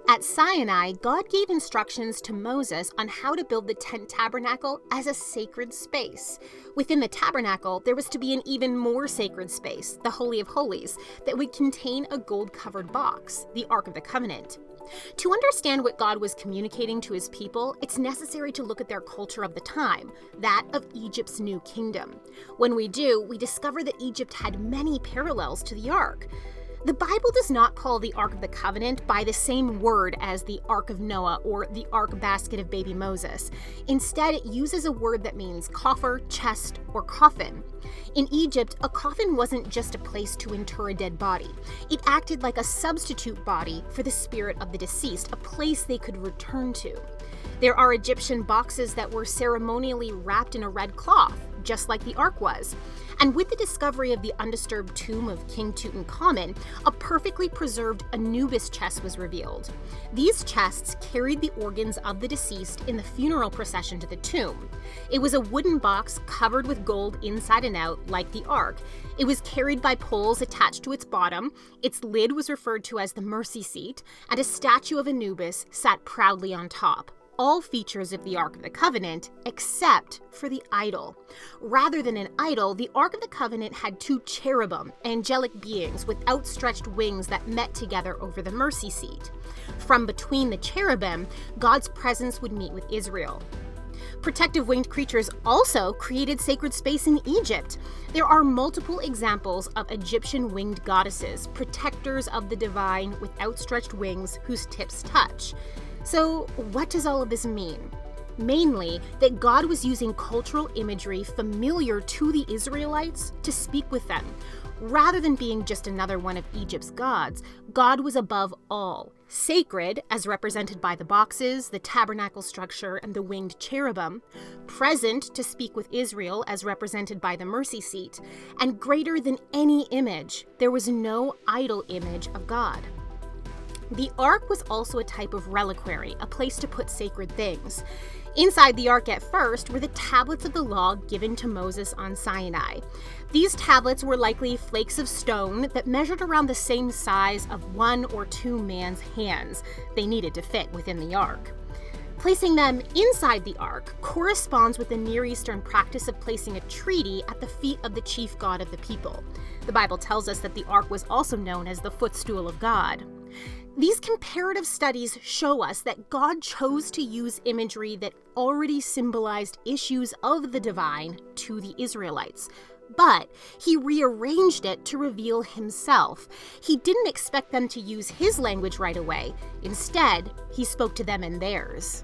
At Sinai, God gave instructions to Moses on how to build the Tent Tabernacle as a sacred space. Within the tabernacle, there was to be an even more sacred space, the Holy of Holies, that would contain a gold-covered box, the Ark of the Covenant. To understand what God was communicating to his people, it's necessary to look at their culture of the time, that of Egypt's new kingdom. When we do, we discover that Egypt had many parallels to the Ark. The Bible does not call the Ark of the Covenant by the same word as the Ark of Noah or the Ark basket of baby Moses. Instead, it uses a word that means coffer, chest, or coffin. In Egypt, a coffin wasn't just a place to inter a dead body. It acted like a substitute body for the spirit of the deceased, a place they could return to. There are Egyptian boxes that were ceremonially wrapped in a red cloth, just like the Ark was. And with the discovery of the undisturbed tomb of King Tutankhamun, a perfectly preserved Anubis chest was revealed. These chests carried the organs of the deceased in the funeral procession to the tomb. It was a wooden box covered with gold inside and out, like the Ark. It was carried by poles attached to its bottom, its lid was referred to as the mercy seat, and a statue of Anubis sat proudly on top. All features of the Ark of the Covenant, except for the idol. Rather than an idol, the Ark of the Covenant had two cherubim, angelic beings with outstretched wings that met together over the mercy seat. From between the cherubim, God's presence would meet with Israel. Protective winged creatures also created sacred space in Egypt. There are multiple examples of Egyptian winged goddesses, protectors of the divine with outstretched wings whose tips touch. So, what does all of this mean? Mainly, that God was using cultural imagery familiar to the Israelites to speak with them. Rather than being just another one of Egypt's gods, God was above all, sacred, as represented by the boxes, the tabernacle structure, and the winged cherubim, present to speak with Israel, as represented by the mercy seat, and greater than any image. There was no idol image of God. The Ark was also a type of reliquary, a place to put sacred things. Inside the Ark at first were the tablets of the law given to Moses on Sinai. These tablets were likely flakes of stone that measured around the same size of 1 or 2 man's hands. They needed to fit within the Ark. Placing them inside the Ark corresponds with the Near Eastern practice of placing a treaty at the feet of the chief god of the people. The Bible tells us that the Ark was also known as the footstool of God. These comparative studies show us that God chose to use imagery that already symbolized issues of the divine to the Israelites, but he rearranged it to reveal himself. He didn't expect them to use his language right away. Instead, he spoke to them in theirs.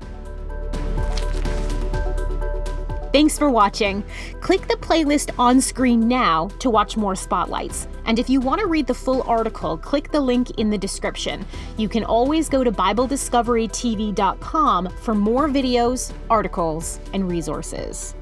Thanks for watching. Click the playlist on screen now to watch more spotlights. And if you want to read the full article, click the link in the description. You can always go to BibleDiscoveryTV.com for more videos, articles, and resources.